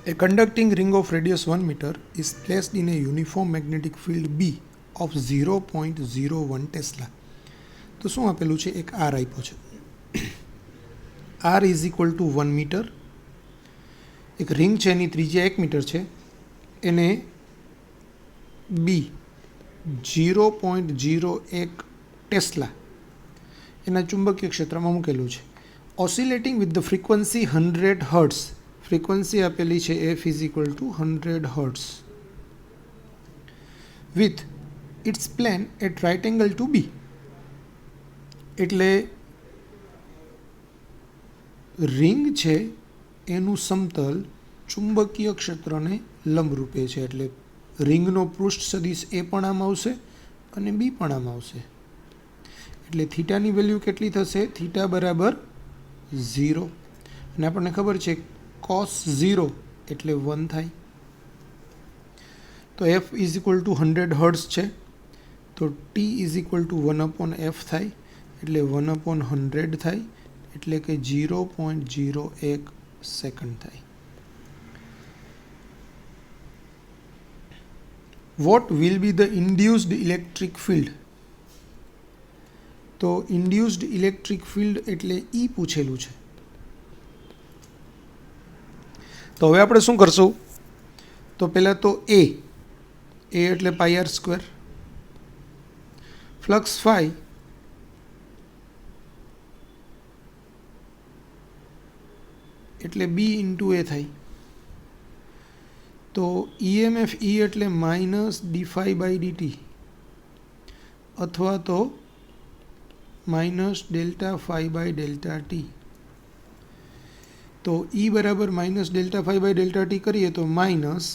A conducting ring of radius 1 meter is placed in a uniform magnetic field B of 0.01 tesla. તો શું આપેલું છે? એક R આપ્યો છે. R is equal to 1 metre. એક રિંગ છે, એની ત્રિજ્યા 1 મીટર છે, એને બી 0.01 ટેસ્લા એના ચુંબકીય ક્ષેત્રમાં મૂકેલું છે. Oscillating with the frequency 100 hertz. Frequency આપેલી છે F is equal to 100 hertz with its plane at right angle to B. એટલે રિંગ છે એનું સમતલ ચુંબકીય ક્ષેત્રને લંબરૂપે છે. એટલે રિંગનો પૃષ્ઠ સદિશ એ પણ આમ આવશે અને બી પણ આમ આવશે. એટલે થીટાની વેલ્યુ કેટલી થશે? થીટા બરાબર 0. અને આપણને ખબર છે cos 0 એટલે 1 થાય. તો F is equal to 100 hertz છે, તો T is equal two 1/f થાય, એટલે 1/100 થાય, એટલે કે 0.01 સેકન્ડ થાય. What will be the induced electric field? તો ઇન્ડ્યુસ્ડ ઇલેક્ટ્રિક ફિલ્ડ એટલે ઈ પૂછેલું છે. તો હવે આપણે શું કરશું? તો પહેલાં તો એ એટલે પાઈ આર સ્ક્વેર, ફ્લક્સ ફાઈ એટલે બી ઇન્ટુ એ થાય. તો ઈએમએફ ઈ એટલે માઇનસ ડી બાય ડીટી અથવા તો minus delta phi by delta T. તો ઈ બરાબર minus delta phi by delta T કરીએ તો માઇનસ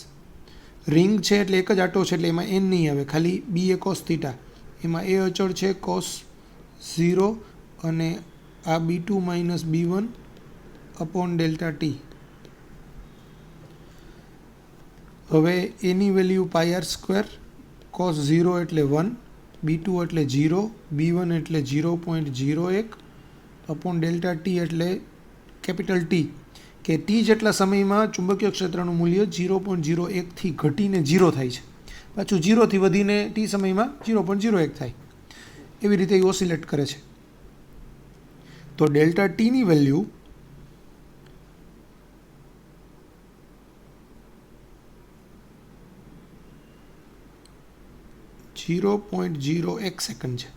રિંગ છે એટલે એક જ આટો છે એટલે એમાં એન નહીં આવે, ખાલી બી એ કોસ થીટા, એમાં એ અચળ છે કોસ 0 અને આ B2 minus B1 upon delta t. હવે એની વેલ્યુ પાઈ આર સ્ક્વેર, કોસ 0 એટલે 1, B2 એટલે 0, B1 એટલે 0.01 અપોન ડેલ્ટા ટી એટલે કેપિટલ ટી, કે ટી જેટલા સમયમાં ચુંબકીય ક્ષેત્રનું મૂલ્ય 0.01થી ઘટીને 0 થાય છે, પાછું 0થી વધીને ટી સમયમાં 0.01 થાય. એવી રીતે એ ઓસિલેટ કરે છે. તો ડેલ્ટા ટીની વેલ્યુ .01 સેકન્ડ છે.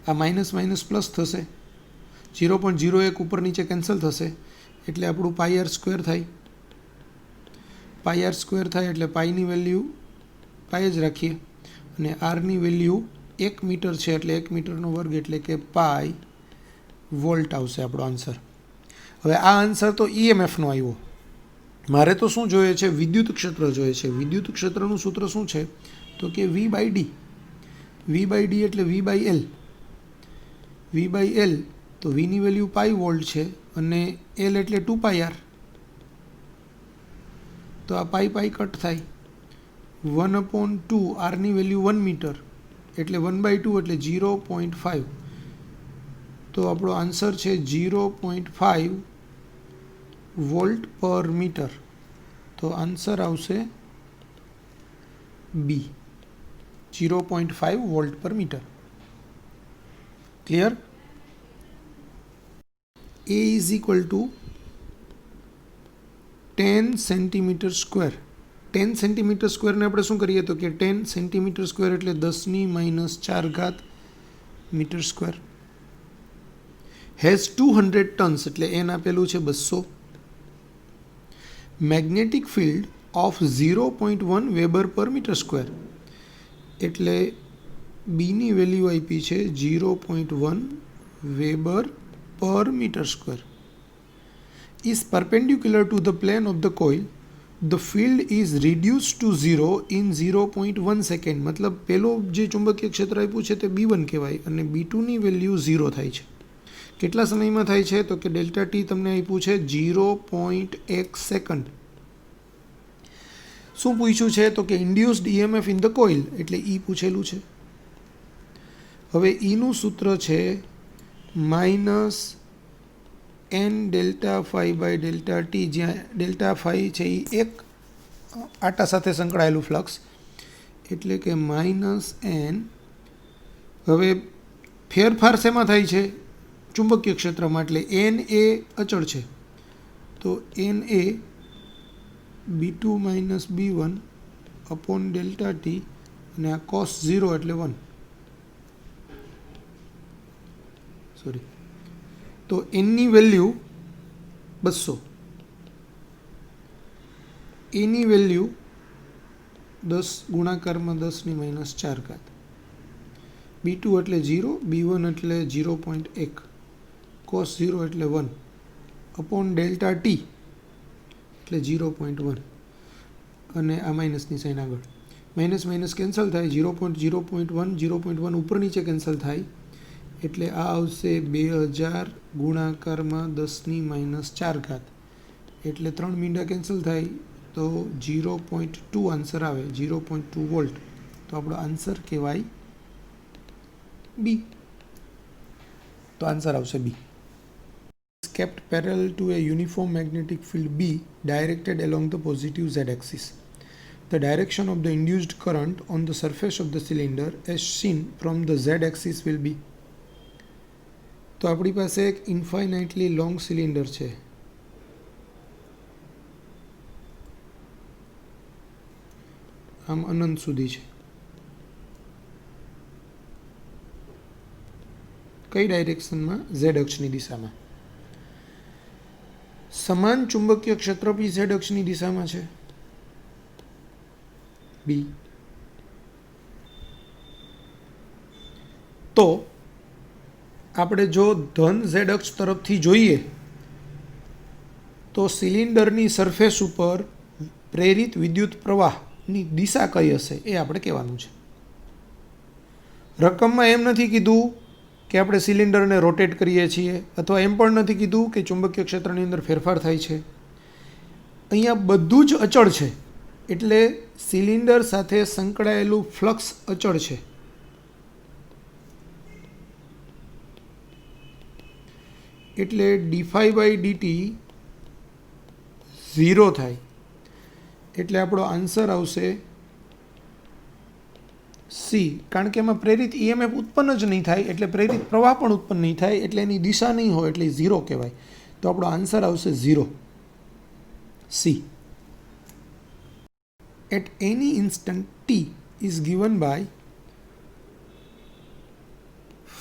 આ માઇનસ માઇનસ પ્લસ થશે, 0.01 ઉપર નીચે કેન્સલ થશે, એટલે આપણું પાઈ આર સ્ક્વેર થાય. પાઈ આર સ્ક્વેર થાય એટલે પાઈની વેલ્યુ પાઈ જ રાખીએ, અને આરની વેલ્યુ 1 મીટર છે એટલે 1 મીટરનો વર્ગ એટલે કે પાઈ વોલ્ટ આવશે આપણો આન્સર. હવે આ આન્સર તો ઈએમએફનો આવ્યો. મારે તો શું જોઈએ છે? વિદ્યુત ક્ષેત્ર જોઈએ છે. વિદ્યુત ક્ષેત્રનું સૂત્ર શું છે? તો કે V by D. V by D એટલે V by L. V by L, તો વીની વેલ્યુ પાઈ વોલ્ટ છે અને એલ એટલે 2 પાઈ આર. તો આ પાઈ પાઈ કટ થાય, 1/2, આરની વેલ્યુ 1 મીટર એટલે 1/2 એટલે 0.5. તો આપણો આન્સર છે 0.5 વોલ્ટ પર મીટર. તો આન્સર આવશે B, 0.5 volt per metre. Clear? A is equal to 10 centimetre square. 10 centimetre સ્ક્વેરને આપણે શું કરીએ? તો કે 10 સેન્ટીમીટર સ્ક્વેર એટલે 10⁻⁴ મીટર સ્ક્વેર. હેઝ 200 ટન્સ એટલે એન આપેલું છે 200. મેગ્નેટિક ફિલ્ડ ઓફ 0.1 વેબર પર મીટર સ્ક્વેર એટલે બીની વેલ્યુ આપી છે 0.1 weber per meter square. Is perpendicular to the plane of the coil. The field is reduced to 0 in 0.1 second. મતલબ પેલો જે ચુંબકીય ક્ષેત્ર આપ્યું છે તે B1 કહેવાય અને B2ની વેલ્યુ 0 થાય છે. કેટલા સમયમાં થાય છે? તો કે ડેલ્ટા ટી તમને આપ્યું છે 0.1 સેકન્ડ. શું પૂછ્યું છે? તો કે induced EMF in the coil એટલે ઈ પૂછેલું છે. હવે ઈનું સૂત્ર છે minus N delta phi by delta T, જ્યાં ડેલ્ટા ફાઈ છે એ એક આટા સાથે સંકળાયેલું ફ્લક્સ, એટલે કે માઇનસ એન. હવે ફેરફાર શેમાં થાય છે? ચુંબકીય ક્ષેત્રમાં. એટલે એન એ અચળ છે, તો એન એ B2 minus B1 upon delta T, અને આ કોસ 0 એટલે 1. સોરી, તો એનની વેલ્યુ 200, એની વેલ્યુ 10 ગુણાકારમાં 10⁻⁴. B2 એટલે 0, B1 એટલે 0.1, કોસ 0 એટલે 1 અપોન ડેલ્ટા ટી એટલે 0.1, અને આ માઇનસની સાઇન આગળ. માઇનસ માઇનસ કેન્સલ થાય, 0.1 ઉપર નીચે કેન્સલ થાય, એટલે આ આવશે 2000 ગુણાકારમાં 10⁻⁴, એટલે 3 મીંડા કેન્સલ થાય, તો 0.2 આન્સર આવે, 0.2 વોલ્ટ. તો આપણો આન્સર કહેવાય બી. તો આન્સર આવશે બી. Kept parallel to a uniform magnetic field B directed along the positive z-axis. The direction of the induced current on the surface of the cylinder as seen from the z-axis will be. તો આપણી પાસે એક ઇન્ફાઇનાઇટલી long cylinder છે, આમ અનંત સુધી છે. કઈ ડાયરેક્શનમાં? Z અક્ષની દિશામાં. સમાન ચુંબકીય ક્ષેત્ર બી ઝેડ અક્ષની દિશામાં છે, બી. તો આપણે જો ધન ઝેડ અક્ષ તરફથી જોઈએ તો સિલિન્ડરની સરફેસ ઉપર પ્રેરિત વિદ્યુત પ્રવાહની દિશા કઈ હશે એ આપણે કહેવાનું છે. રકમમાં એમ નથી કીધું કે આપણે સિલિન્ડરને રોટેટ કરીએ છીએ, અથવા એમ પણ નથી કીધું કે ચુંબકીય ક્ષેત્રની અંદર ફેરફાર થાય છે. અહીંયા બધું જ અચળ છે, એટલે સિલિન્ડર સાથે સંકળાયેલું ફ્લક્સ અચળ છે. એટલે ડી5 બાય ડીટી 0 થાય, એટલે આપણો આન્સર આવશે સી. કારણ કે એમાં પ્રેરિત ઈએમએફ ઉત્પન્ન જ નહીં થાય, એટલે પ્રેરિત પ્રવાહ પણ ઉત્પન્ન નહીં થાય, એટલે એની દિશા નહીં હોય, એટલે 0 કહેવાય. તો આપણો આન્સર આવશે 0, C. At any instant t is given by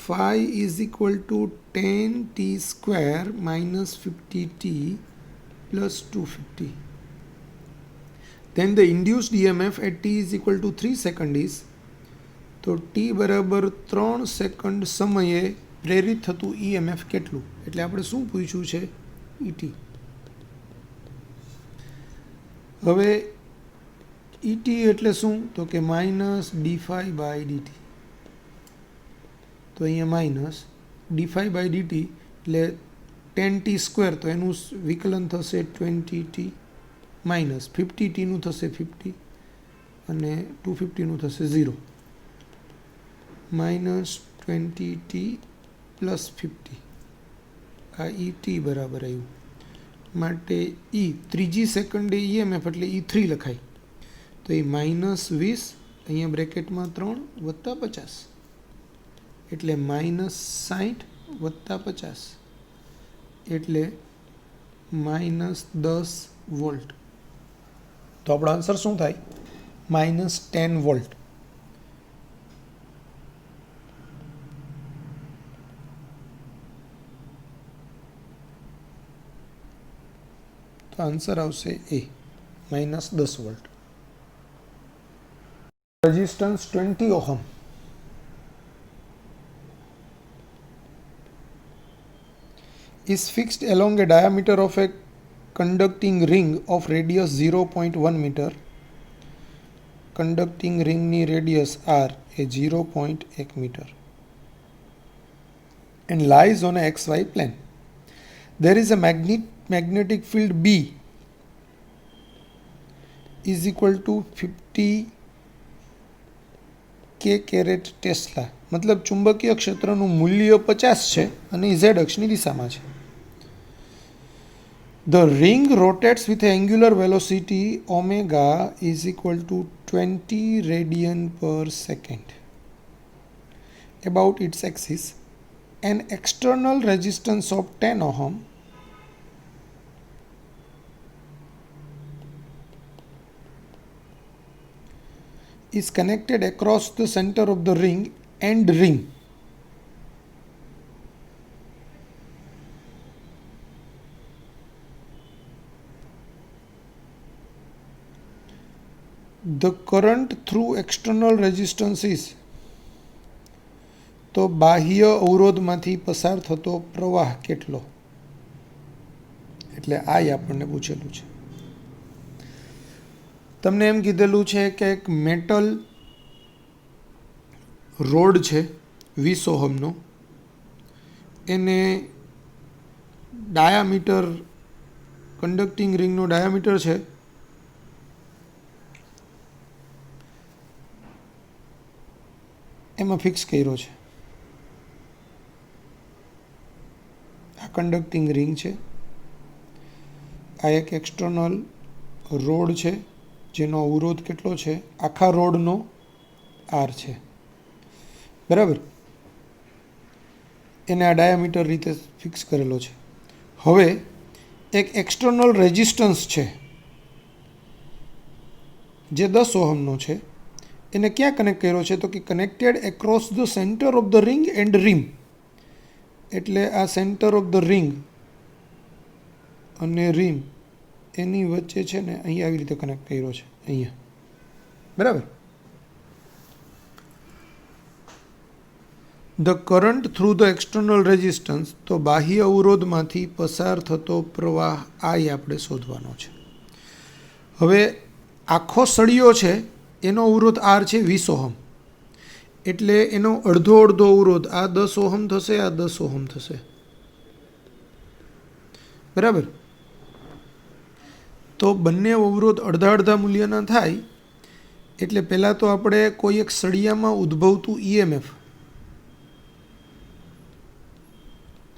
phi is equal to 10t square minus 50t plus 250. Then the induced EMF at t is equal to 3 second is, તો t બરાબર 3 સેકન્ડ સમયે પ્રેરિત થતું EMF કેટલું? એટલે આપણે શું પૂછ્યું છે? ET. હવે ET એટલે શું? તો કે માઇનસ d5 બાય dt. તો અહીંયા માઇનસ d5 બાય dt એટલે 10t સ્ક્વેર, તો એનું વિકલન થશે 20t, માઇનસ 50tનું થશે 50, અને 250નું થશે 0, માઇનસ 20t પ્લસ 50. આ ET બરાબર આવ્યું. માટે E ત્રીજી સેકન્ડે EMF એટલે E3 લખાય, તો એ -20, અહીંયા બ્રેકેટમાં 3 વત્તા 50, એટલે -60 વત્તા 50, એટલે -10 વોલ્ટ. તો આપણો આન્સર શું થાય? -10 વોલ્ટ. તો આન્સર આવશે એ, -10 volt. Resistance 20 ohm. is fixed along a diameter of a conducting ring of radius 0.1 meter. Conducting ring ની radius r A 0.1 meter and lies on a xy plane. There is a magnetic field B is equal to 50 k tesla. મતલબ ચુંબકીય ક્ષેત્રનું મૂલ્ય 50 છે અને Z અક્ષની દિશામાં છે. The ring rotates with an angular velocity omega is equal to 20 radian per second about its axis. An external resistance of 10 ohm is connected across the center of the ring and ring. The current through external resistance is, તો બાહ્ય અવરોધમાંથી પસાર થતો પ્રવાહ કેટલો, એટલે આ આપણને પૂછેલું છે. તમને એમ કીધેલું છે કે એક મેટલ રોડ છે 20 ઓહમનો, એને ડાયામીટર, કન્ડક્ટિંગ રિંગનો ડાયામીટર છે એમાં ફિક્સ કર્યો છે. આ કન્ડક્ટિંગ રિંગ છે, આ એક એક્સટર્નલ રોડ છે જેનો અવરોધ કેટલો છે, આખા રોડનો આર છે, બરાબર. એને આ ડાયામીટર રીતે ફિક્સ કરેલો છે. હવે એક એક્સટર્નલ રેઝિસ્ટન્સ છે જે 10 ઓહમનો છે, એને ક્યાં કનેક્ટ કર્યો છે, તો કે connected across the centre of the ring and rim. એટલે આ સેન્ટર ઓફ ધ રિંગ અને રીમ એની વચ્ચે છે ને અહીંયા આવી રીતે કનેક્ટ કર્યો છે, અહીંયા, બરાબર. The current through the external resistance, તો બાહ્ય અવરોધમાંથી પસાર થતો પ્રવાહ આ આપણે શોધવાનો છે. હવે આખો સળિયો છે એનો અવરોધ આર છે 20 ઓહમ, એટલે એનો અડધો અવરોધ આ 10 ઓહમ થશે, આ 10 ઓહમ થશે, બરાબર. તો બંને અવરોધ અડધા મૂલ્યના થાય એટલે પહેલાં તો આપણે કોઈ એક સળિયામાં ઉદ્ભવતું ઈએમએફ,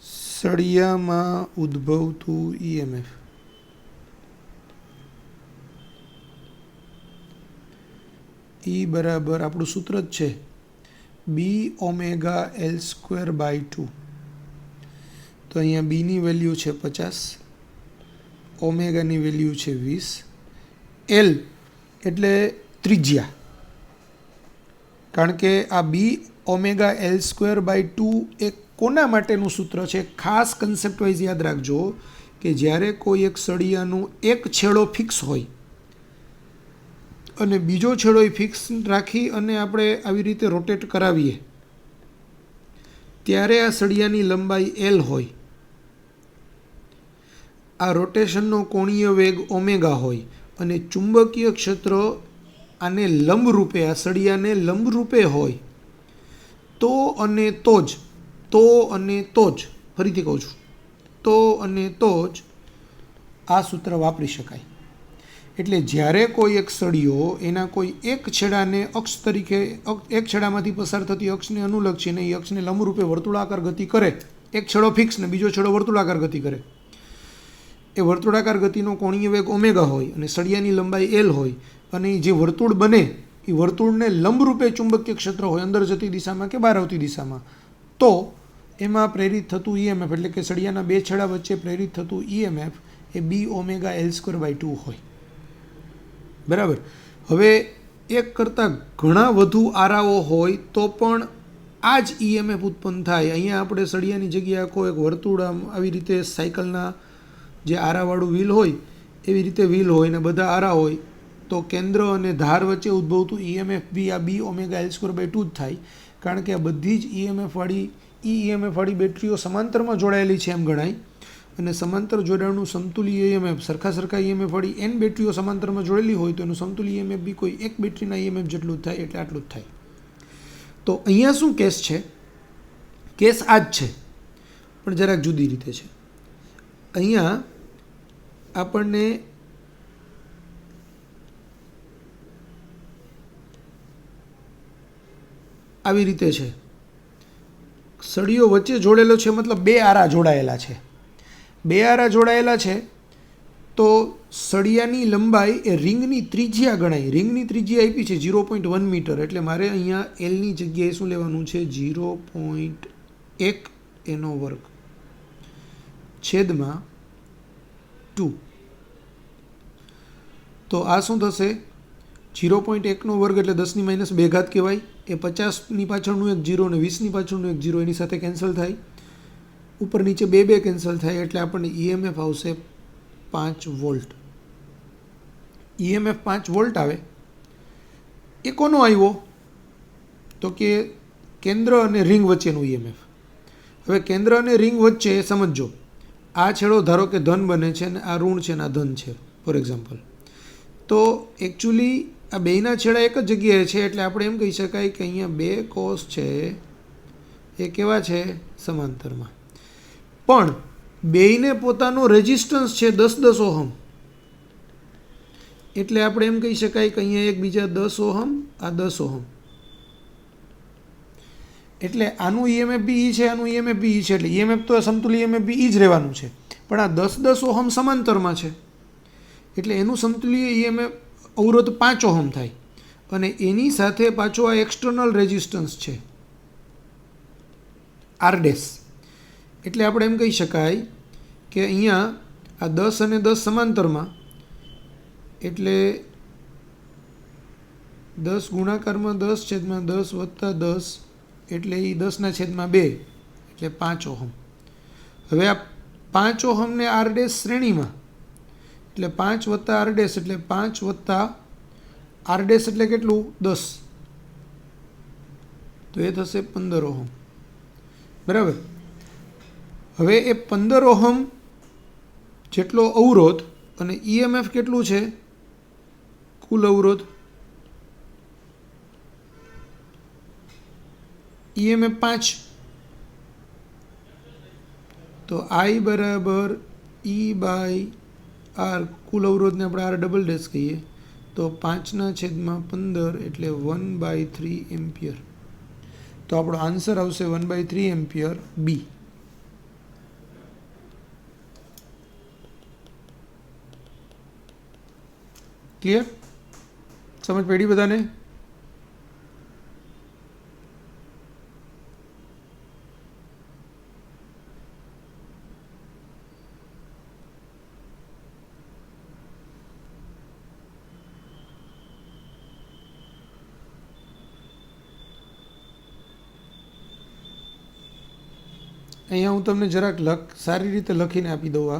સળિયામાં ઉદ્ભવતું ઈએમએફ ઈ બરાબર આપણું સૂત્ર જ છે બી ઓમેગા એલ સ્ક્વેર બાય 2. તો અહીંયા બીની વેલ્યુ છે 50, ઓમેગાની વેલ્યુ છે 20, એલ એટલે ત્રિજ્યા, કારણ કે આ બી ઓમેગા એલ સ્ક્વેર બાય 2 એ કોના માટેનું સૂત્ર છે. ખાસ કન્સેપ્ટ વાઇઝ યાદ રાખજો કે જ્યારે કોઈ એક સળિયાનું એક છેડો ફિક્સ હોય અને બીજો છેડો ફિક્સ રાખી અને આપણે આવી રીતે રોટેટ કરાવીએ ત્યારે આ સળિયાની લંબાઈ એલ હોય, આ રોટેશનનો કોણીય વેગ ઓમેગા હોય અને ચુંબકીય ક્ષેત્ર આને લંબરૂપે, આ સળિયાને લંબરૂપે હોય, તો અને તો જ, ફરીથી કહું છું, તો અને તો જ આ સૂત્ર વાપરી શકાય. એટલે જ્યારે કોઈ એક સળિયો એના કોઈ એક છેડાને અક્ષ તરીકે, એક છેડામાંથી પસાર થતી અક્ષને અનુલક્ષીને એ અક્ષને લંબરૂપે વર્તુળાકાર ગતિ કરે, એક છેડો ફિક્સ ને બીજો છેડો વર્તુળાકાર ગતિ કરે, એ વર્તુળાકાર ગતિનો કોણીય વેગ ઓમેગા હોય અને સળિયાની લંબાઈ એલ હોય અને જે વર્તુળ બને એ વર્તુળને લંબરૂપે ચુંબકીય ક્ષેત્ર હોય અંદર જતી દિશામાં કે બહાર આવતી દિશામાં, તો એમાં પ્રેરિત થતું ઈએમએફ એટલે કે સળિયાના બે છેડા વચ્ચે પ્રેરિત થતું ઈએમએફ એ B omega L square by 2 હોય, બરાબર. હવે એક કરતાં ઘણા વધુ આરાઓ હોય તો પણ આ જ ઈએમએફ ઉત્પન્ન થાય. અહીંયા આપણે સળિયાની જગ્યાએ આખો એક વર્તુળ આવી રીતે સાયકલના જે આરાવાળું વ્હીલ હોય એવી રીતે વ્હીલ હોય ને બધા આરા હોય, તો કેન્દ્ર અને ધાર વચ્ચે ઉદ્ભવતું ઈએમએફ બી આ બી ઓમેગા એલ સ્ક્વેર બાય 2 જ થાય, કારણ કે આ બધી જ ઈએમએફ વાળી બેટરીઓ સમાંતરમાં જોડાયેલી છે એમ ગણાય. અને સમાંતર જોડાણનું સમતુલ્ય ઈએમએફ, સરખા ઈએમએફ વાળી n બેટરીઓ સમાંતરમાં જોડેલી હોય તો એનું સમતુલ્ય ઈએમએફ બી કોઈ એક બેટરીના ઈએમએફ જેટલું જ થાય, એટલે આટલું જ થાય. તો અહીંયા શું કેસ છે, કેસ આ જ છે પણ જરાક જુદી રીતે છે. અહીંયા આપણને આવી રીતે છે, સળિયો વચ્ચે જોડેલો છે, મતલબ બે આરા જોડાયેલા છે, તો સળિયાની લંબાઈ એ રિંગની ત્રિજ્યા ગણાય. રિંગની ત્રિજ્યા આપી છે 0.1 મીટર, એટલે મારે અહીંયા એલની જગ્યાએ શું લેવાનું છે? 0.1 એનો વર્ગ છેદમાં 2. તો આ શું થશે? 0.1નો વર્ગ એટલે 10⁻2 ઘાત કહેવાય. એ 50ની પાછળનું એક 0 અને 20ની પાછળનું એક 0 એની સાથે કેન્સલ થાય. ઉપર નીચે બે કેન્સલ થાય એટલે આપણને ઈએમએફ આવશે 5 વોલ્ટ. ઈએમએફ 5 વોલ્ટ આવે એ કોનો આવ્યો? તો કે કેન્દ્ર અને રિંગ વચ્ચેનું ઈએમએફ. હવે કેન્દ્ર અને રિંગ વચ્ચે સમજો, આ છેડો ધારો કે ધન બને છે અને આ ઋણ છે અને આ ધન છે ફોર એક્ઝામ્પલ. તો એકચ્યુઅલી આ બેયના છેડા એક જ જગ્યાએ છે, એટલે આપણે એમ કહી શકાય કે અહીંયા 2 કોસ છે એ કેવા છે? સમાંતરમાં. પણ બેયને પોતાનો રેઝિસ્ટન્સ છે 10 ઓહમ, એટલે આપણે એમ કહી શકાય કે અહીંયા એકબીજા 10 ઓહમ, આ 10 ઓહમ. એટલે આનું ઈએમએફ બી ઈ છે, આનું ઈએમએફ બી ઈ છે, એટલે ઈએમએફ તો સમતુલ્ય ઈએમએફ બી ઈ જ રહેવાનું છે. પણ આ 10 ઓહમ સમાંતરમાં છે, એટલે એનું સમતુલ્ય ઈએમએફ અવરોધ 5 ઓહમ થાય. અને એની સાથે પાછો આ એક્સટર્નલ રેઝિસ્ટન્સ છે R ડેશ. એટલે આપણે એમ કહી શકાય કે અહીંયા આ 10 અને 10 સમાંતરમાં, એટલે 10 ગુણાકારમાં 10 છેદમાં 10 વત્તા 10 એટલે એ 10/2 એટલે 5 ઓહમ. હવે આ 5 ઓહમને R ડેશ શ્રેણીમાં, એટલે 5 વત્તા R ડેશ એટલે 5 વત્તા R ડેશ એટલે કેટલું? 10. તો એ થશે 15 ઓહમ. બરાબર. હવે એ 15 ઓહમ જેટલો અવરોધ અને ઈએમએફ કેટલું છે? કુલ અવરોધ ઈએમએફ 5. તો I બરાબર E/R, કુલ અવરોધને આપણે R ડબલ ડેશ કહીએ, તો 5/15 એટલે 1/3 એમ્પિયર. તો આપણો આન્સર આવશે 1/3 એમ્પિયર બી. ક્લિયર? સમજ પડી બધાને? અહીંયા હું તમને જરાક સારી રીતે લખીને આપી દઉં.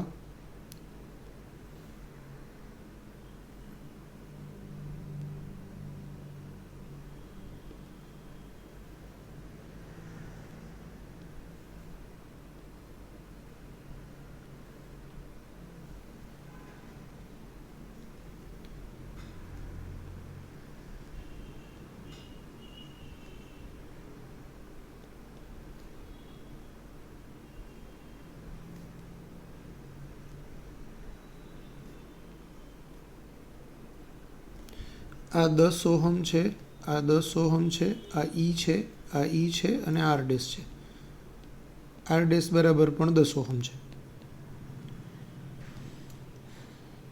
આ આ 10 ઓહમ છે, આ 10 ઓહમ છે, આ ઈ છે, આ ઈ છે અને R ડેશ છે. R ડેશ બરાબર પણ 10 ઓહમ છે.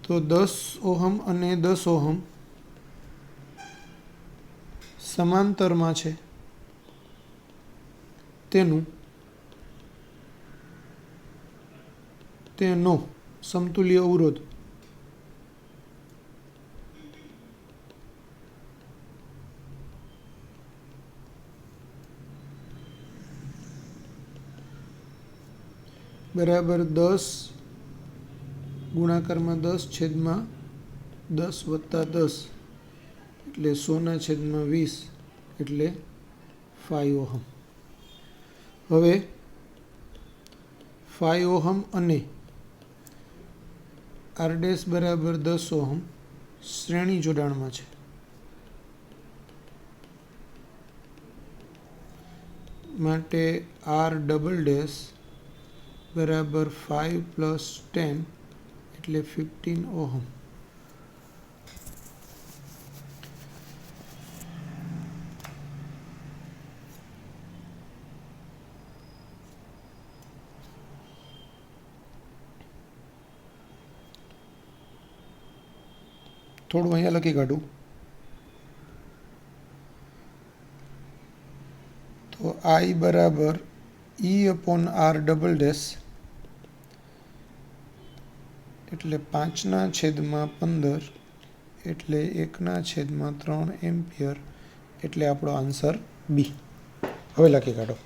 તો 10 ઓહમ અને 10 ઓહમ સમાંતરમાં છે, તેનો સમતુલ્ય અવરોધ બરાબર 10 ગુણાકારમાં 10 છેદમાં 10 વત્તા 10 એટલે 100/20 એટલે 5 ઓહમ. હવે 5 ઓહમ અને R ડેશ બરાબર 10 ઓહમ શ્રેણી જોડાણમાં છે. માટે R ડબલ ડેશ બરાબર 5 + 10 એટલે 15 ઓહમ. થોડું અહીંયા લખી કાઢું તો I બરાબર E/R ડબલ ડેશ એટલે 5/15 એટલે 1/3 એમ્પિયર એટલે આપણો આન્સર બી. હવે લખી કાઢો.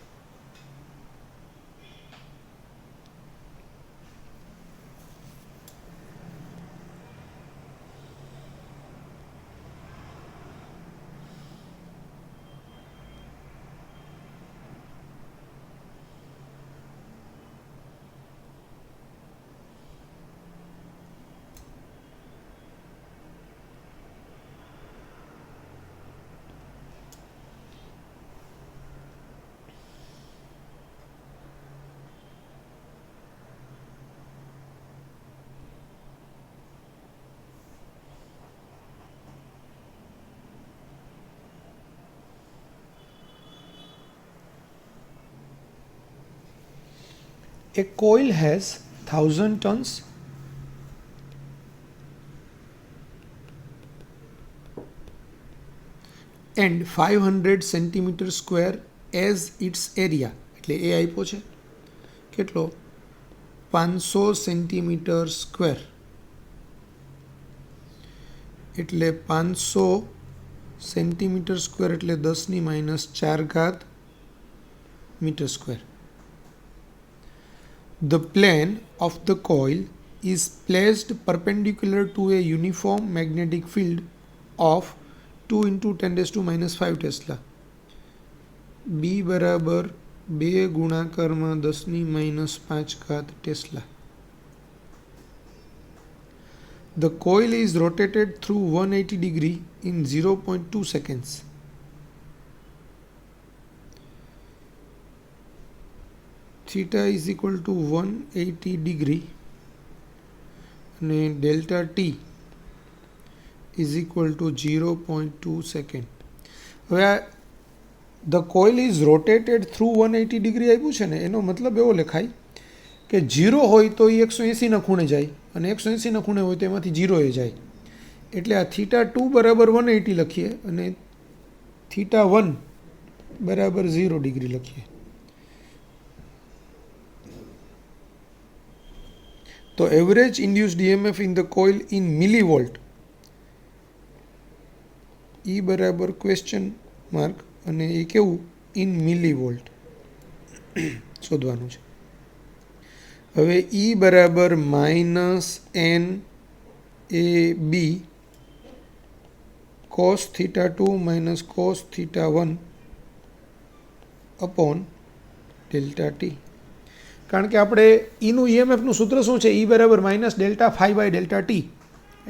A coil has 1000 tons and 500 centimeter square as its area. એટલે એ આપ્યો છે કેટલો 500 સેન્ટીમીટર સ્ક્વેર એટલે 500 સેન્ટીમીટર સ્ક્વેર એટલે 10⁻⁴ metre square. The plane of the coil is placed perpendicular to a uniform magnetic field of 2 × 10⁻⁵ tesla. B બરાબર 2 ગુણાકારમાં 10⁻⁵ tesla. The coil is rotated through 180 degree in 0.2 seconds. theta is equal to 180 degree અને delta t is equal to 0.2 second. હવે આ the coil is rotated through 180 degree આપ્યું છે ને એનો મતલબ એવો લખાય કે 0 હોય તો એ 180 ના ખૂણે જાય અને 180 ના ખૂણે હોય તો એમાંથી 0 એ જાય. એટલે આ θ2 બરાબર 180 લખીએ અને θ1 બરાબર 0 ડિગ્રી લખીએ. તો average induced EMF in the coil in millivolt E બરાબર ક્વેશ્ચન માર્ક અને એ કેવું ઇન મિલીવોલ્ટ શોધવાનું છે. હવે E બરાબર -NAB cos θ2 cos θ1 upon delta t. કારણ કે આપણે ઈનું EMFનું સૂત્ર શું છે E બરાબર -∆ϕ/ΔT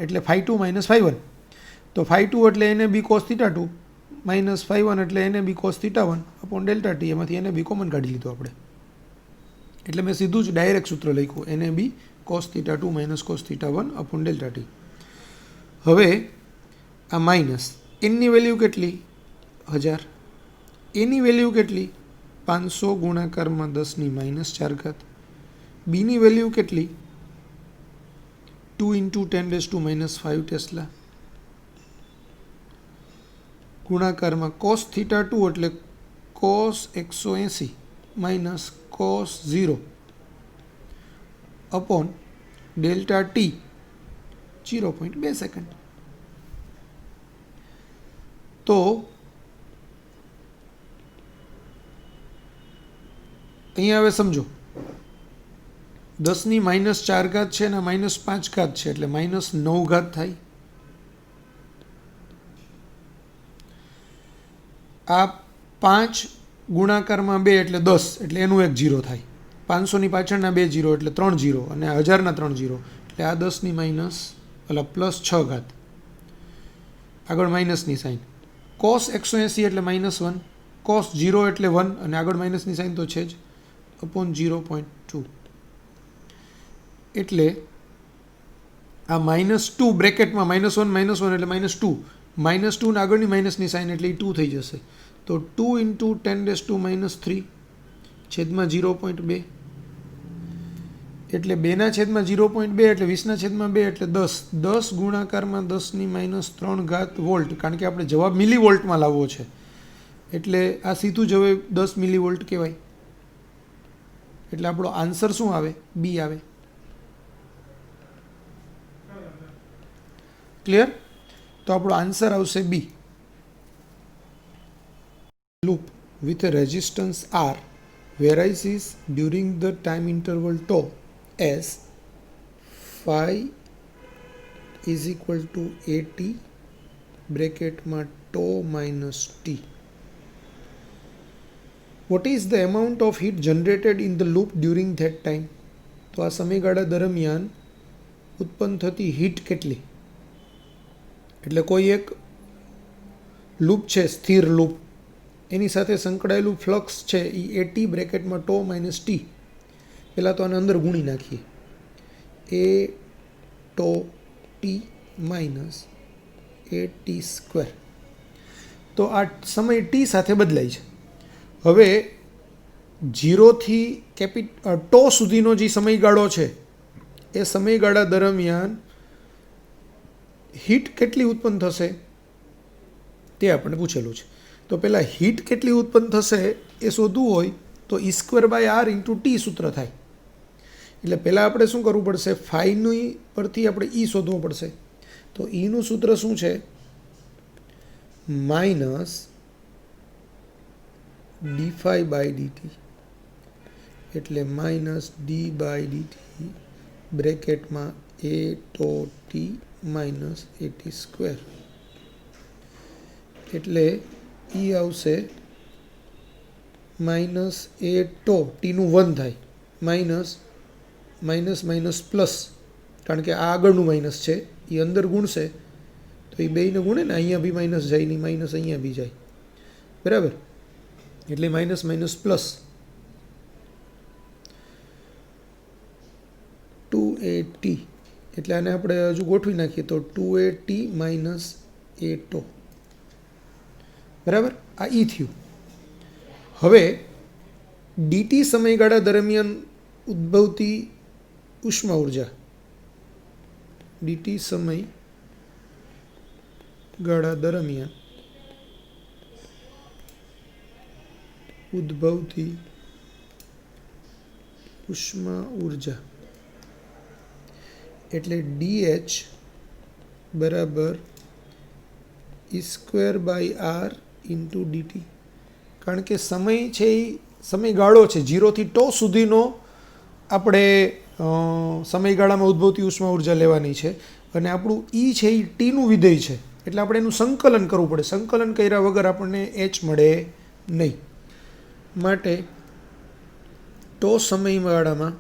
એટલે ∅2 - ∅1. તો ∅2 એટલે NAB cos θ2 -∅1 એટલે NAB cos θ1 upon delta t. એમાંથી NAB કોમન કાઢી લીધું આપણે એટલે મેં સીધું જ ડાયરેક્ટ સૂત્ર લખ્યું NAB cos θ2 cos θ1 upon delta t. હવે આ માઇનસ એની વેલ્યુ કેટલી 1000 એની વેલ્યુ કેટલી 500 ગુણાકારમાં 10⁻⁴. બીની વેલ્યુ કેટલી 2 × 10⁻⁵ ટેસ્લા ગુણાકારમાં cos θ2 એટલે cos 180 cos 0 upon delta T 0.2 second. તો અહીંયા હવે સમજો 10⁻⁴ છે ને -5 છે એટલે -9 થાય. આ 5 ગુણાકારમાં 2 એટલે 10 એટલે એનું એક 0 થાય. 500 ની પાછળના 2 0 એટલે 3 0 અને 1000 ના 3 0 એટલે આ 10⁻+6 આગળ માઇનસની સાઇન. cos 180 એટલે -1 cos 0 એટલે 1 અને આગળ માઇનસની સાઇન તો છે જ અપોન 0.2 એટલે આ -2 બ્રેકેટમાં -1 એટલે -2 -2 ને આગળની માઇનસની સાઇન એટલે એ 2 થઈ જશે. તો 2 × 10⁻³ છેદમાં 0.2 એટલે 2/2 0.2 એટલે 20/2 એટલે 10. 10 ગુણાકારમાં 10⁻³ વોલ્ટ, કારણ કે આપણે જવાબ મિલીવોલ્ટમાં લાવવો છે એટલે આ સીધું જવાબ 10 મિલીવોલ્ટ કહેવાય. એટલે આપણો આન્સર શું આવે? બી આવે. ક્લિયર? તો આપણો આન્સર આવશે B. Loop with a resistance R varies during the time interval tau as phi is equal to AT bracketમાં tau minus T. What is the amount of heat generated in the loop during that time? તો આ સમયગાળા દરમિયાન ઉત્પન્ન થતી heat કેટલી? એટલે કોઈ એક લૂપ છે, સ્થિર લૂપ, એની સાથે સંકળાયેલું ફ્લક્સ છે એ એટી બ્રેકેટમાં ટો માઇનસ ટી. પહેલાં તો આને અંદર ગુણી નાખીએ. A two t minus a t square. તો આ સમય ટી સાથે બદલાય છે. હવે 0થી ટો સુધીનો જે સમયગાળો છે એ સમયગાળા દરમિયાન હીટ કેટલી ઉત્પન્ન થશે તે આપણને પૂછેલું છે. તો પહેલાં હીટ કેટલી ઉત્પન્ન થશે એ શોધવું હોય તો E²/R × T સૂત્ર થાય. એટલે પહેલાં આપણે શું કરવું પડશે? ફાઈની પરથી આપણે ઈ શોધવો પડશે. તો ઈનું સૂત્ર શું છે? Minus d∅/dt. એટલે માઇનસ d/dt બ્રેકેટમાં a two t minus a t square. એટલે ઈ આવશે માઇનસ એ ટો, ટીનું 1 થાય, માઇનસ પ્લસ, કારણ કે આ આગળનું માઇનસ છે એ અંદર ગુણશે તો એ બેયને ગુણે ને, અહીંયા બી માઇનસ જાય નહીં, માઇનસ અહીંયા બી જાય, બરાબર? એટલે માઇનસ પ્લસ 2AT. એટલે આને આપણે હજુ ગોઠવી નાખીએ તો 2AT માઇનસ એ ટો, બરાબર? આ ઈ થયું. હવે ડીટી સમયગાળા દરમિયાન ઉદ્ભવતી ઉષ્મા ઉર્જા, ડીટી સમયગાળા દરમિયાન ઉદ્ભવતી ઉષ્મા ઉર્જા એટલે DH બરાબર E²/R × DT. કારણ કે સમય છે એ સમયગાળો છે 0થી ટો સુધીનો આપણે સમયગાળામાં ઉદ્ભવતી ઉષ્મા ઉર્જા લેવાની છે અને આપણું ઈ છે એ ટીનું વિધેય છે એટલે આપણે એનું સંકલન કરવું પડે. સંકલન કર્યા વગર આપણને એચ મળે નહીં. માટે ટો સમયગાળામાં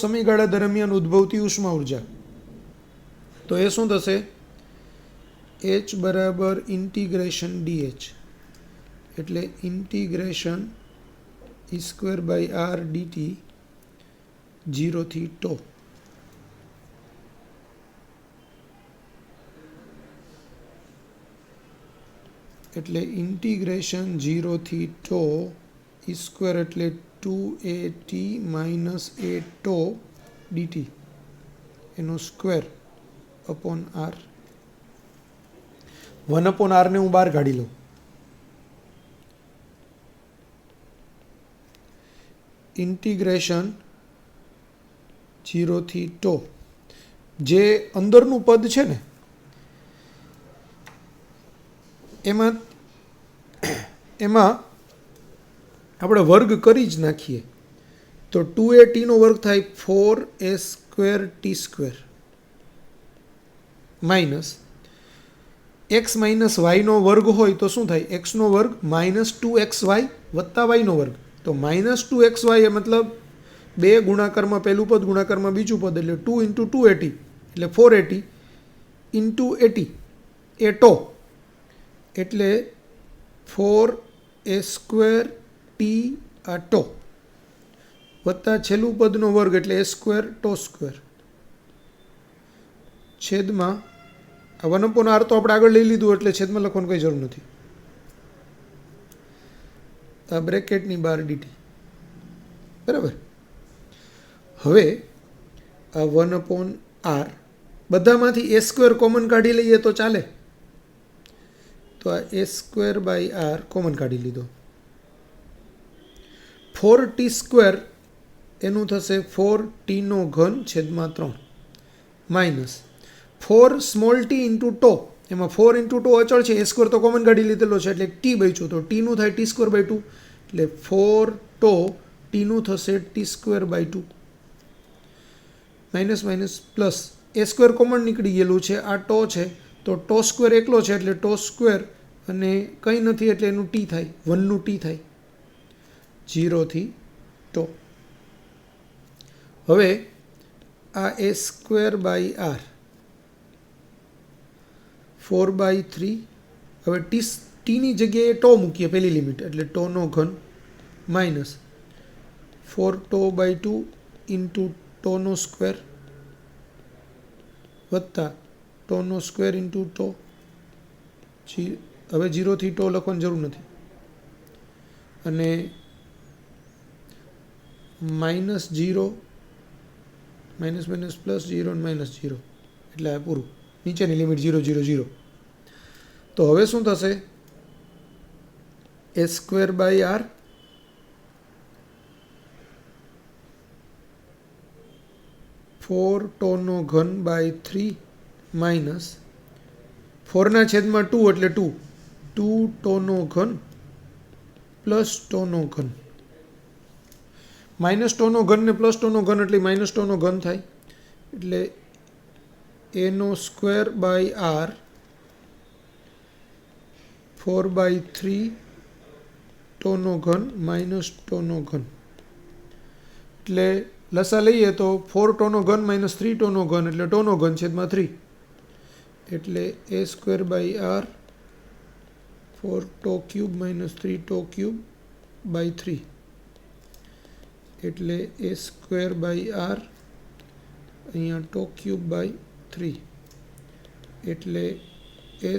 સમયગાળા દરમિયાન ઉદ્ભવતી ઉષ્મા ઉર્જા, તો એ શું થશે? H બરાબર ઇન્ટિગ્રેશન DH એટલે ઇન્ટિગ્રેશન E²/R dt 0થી ટો. એટલે ઇન્ટિગ્રેશન 0થી ટો E² એટલે 2AT માઇનસ એ ટો ડીટી એનો સ્ક્વેર અપોન R. 1/R ને હું બહાર કાઢી લઉં. ઇન્ટિગ્રેશન 0થી ટો, જે અંદરનું પદ છે ને એમાં આપણે વર્ગ કરી જ નાખીએ તો 2AT નો વર્ગ થાય 4A²T² માઇનસ x માઇનસ વાયનો વર્ગ હોય તો શું થાય? એક્સનો વર્ગ -2xy વત્તા વાયનો વર્ગ. તો -2xy એ મતલબ 2 ગુણાકારમાં પહેલું પદ ગુણાકારમાં બીજું પદ એટલે 2 × 2AT એટલે 4AT × AT એ ટો એટલે 4A²T આ ટો વત્તા છેલ્લું પદનો વર્ગ એટલે A² ટો સ્ક્વેર છેદમાં 1/r તો આપણે આગળ લઈ લીધું એટલે છેદમાં લખવાનું કંઈ જરૂર નથી. આ બ્રેકેટની બહાર ડીટી. બરાબર. હવે આ 1/r બધામાંથી a² કોમન કાઢી લઈએ તો ચાલે. તો આ a²/r કોમન કાઢી લીધો. 4t² એનું થશે 4t³ minus 4 small t into two. એમાં 4 ઇન્ટુ ટો અચળ છે, a² તો કોમન કાઢી લીધેલો છે એટલે ટી બચ્યું, તો ટીનું થાય t²/2 એટલે 4 ટો ટીનું થશે t²/2 minus minus plus a² common નીકળી ગયેલું છે, આ ટો છે તો ટો² એકલો છે એટલે ટો² અને કંઈ નથી એટલે એનું ટી થાય, 1નું ટી થાય 0 થી ટો. હવે આ a²/r 4/3. હવે ટીની જગ્યાએ ટો મૂકીએ પહેલી લિમિટ એટલે ટોનો ઘન માઇનસ 4t/2 ઇન્ટુ ટોનો સ્ક્વેર વત્તા ટોનો સ્ક્વેર ઇન્ટુ ટો. હવે 0 થી ટો લખવાની જરૂર નથી અને -0 માઇનસ માઇનસ પ્લસ 0 અને -0 એટલે આ પૂરું. નીચેની લિમિટ 0 0 0. તો હવે શું થશે? a²/r 4 ટોનો ઘન બાય 3 માઇનસ 4ના છેદમાં 2 એટલે 2 ટોનો ઘન પ્લસ ટોનો ઘન. માઇનસ ટોનો ઘન ને પ્લસ ટોનો ઘન એટલે માઇનસ ટોનો ઘન થાય એટલે a²/r 4/3 ટોનો ઘન માઇનસ ટોનો ઘન એટલે લસા લઈએ તો 4 ટોનો ઘન માઇનસ 3 ટોનો ઘન એટલે ટોનો ઘન છેદમાં 3 એટલે a²/r 4 ટો³ માઇનસ 3 ટો³ બાય 3 એટલે a²/r અહીંયા ટો³ બાય 3 એટલે a²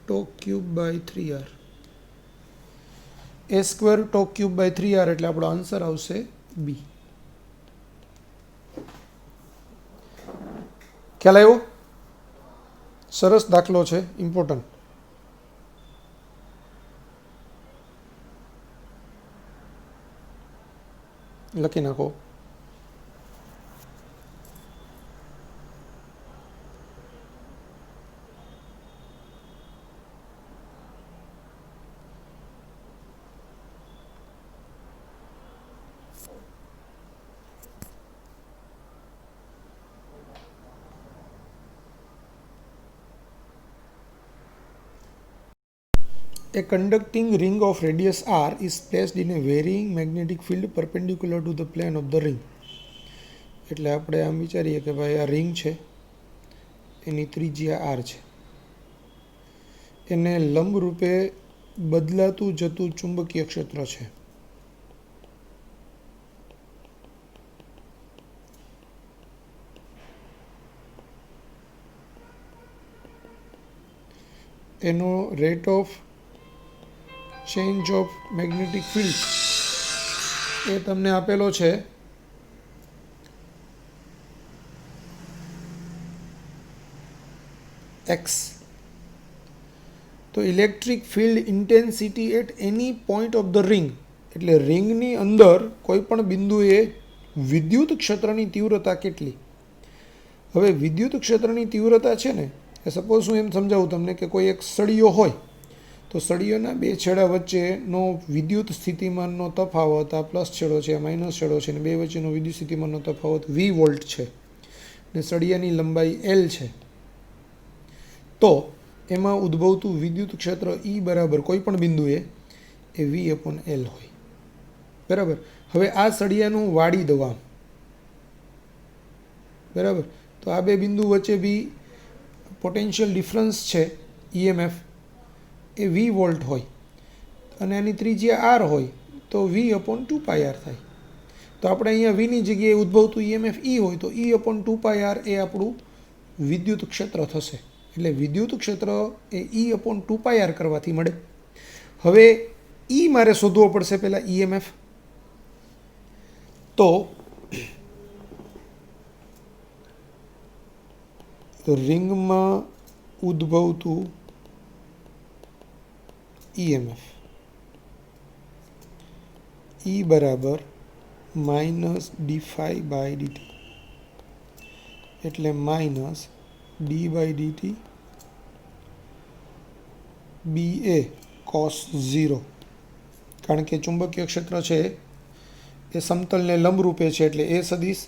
ટો³ by 3r. a² ટો³ by 3r એટલે આપણો આન્સર આવશે બી. ખ્યાલ આવ્યો? સરસ દાખલો છે, ઇમ્પોર્ટન્ટ. લખી નાખો. A conducting ring of radius r is placed in a varying magnetic field perpendicular to the plane of the ring. એટલે આપણે આમ વિચારીએ કે ભાઈ આ રિંગ છે, એની ત્રિજ્યા r છે, એને લંબ રૂપે બદલાતું જતું ચુંબકીય ક્ષેત્ર છે. એનો rate of change of magnetic field એ તમને આપેલો છે x. તો electric field intensity at any point of the ring એટલે રિંગની અંદર કોઈ પણ બિંદુએ વિદ્યુત ક્ષેત્રની તીવ્રતા કેટલી. હવે વિદ્યુત ક્ષેત્રની તીવ્રતા છે ને એ સપોઝ હું એમ સમજાવું તમને કે કોઈ એક સળિયો હોય તો સળિયોના બે છેડા વચ્ચેનો વિદ્યુત સ્થિતિમાનનો તફાવત આ પ્લસ છેડો છે, આ માઇનસ છેડો છે, અને બે વચ્ચેનો વિદ્યુત સ્થિતિમાનનો તફાવત v વોલ્ટ છે ને સળિયાની લંબાઈ l છે. તો એમાં ઉદ્ભવતું વિદ્યુત ક્ષેત્ર E બરાબર કોઈ પણ બિંદુએ એ v/l હોય. બરાબર. હવે આ સળિયાનું વાળી દઉં આમ. બરાબર. તો આ બે બિંદુ વચ્ચે બી પોટેન્શિયલ ડિફરન્સ છે EMF એ v વોલ્ટ હોય અને આની ત્રિજ્યા r હોય તો v/2πr થાય. તો આપણે અહીંયા vની જગ્યાએ ઉદ્ભવતું EMF E હોય તો E/2πr એ આપણું વિદ્યુત ક્ષેત્ર થશે. એટલે વિદ્યુત ક્ષેત્ર એ E/2πr કરવાથી મળે. હવે E મારે શોધવો પડશે પહેલાં EMF. તો રિંગમાં ઉદ્ભવતું EMF E બરાબર -dϕ/dt એટલે -d/dt BA cos 0. કારણ કે ચુંબકીય ક્ષેત્ર છે એ સમતલને લંબરૂપે છે એટલે A સદિશ,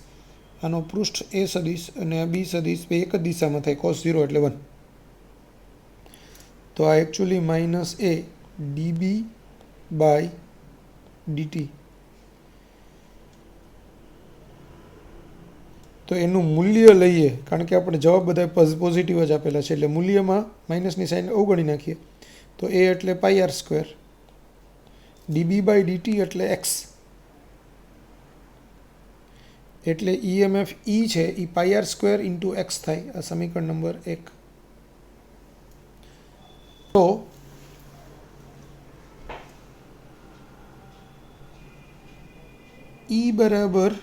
આનો પૃષ્ઠ A સદિશ અને B સદિશ બે એક જ દિશામાં થાય, cos 0 એટલે 1. તો આ એકચ્યુઅલી -A dB/dt. તો એનું મૂલ્ય લઈએ, કારણ કે આપણે જવાબ બધા પોઝિટિવ જ આપેલા છે એટલે મૂલ્યમાં માઇનસની સાઇન અવગણી નાખીએ. તો A એટલે πr², dB/dt એટલે x, એટલે EMF E છે એ πr² × x થાય. આ સમીકરણ નંબર 1. તો E બરાબર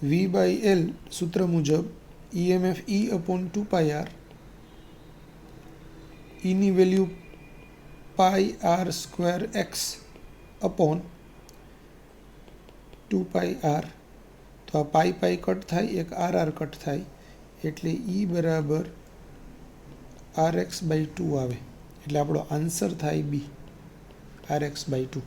V/L સૂત્ર મુજબ EMF E/2πr, ની વેલ્યુ πr²x / 2πr. તો આ પાઈ કટ થાય, એક RR કટ થાય એટલે E બરાબર RX/2 આવે. એટલે આપણો આન્સર થાય B, RX/2.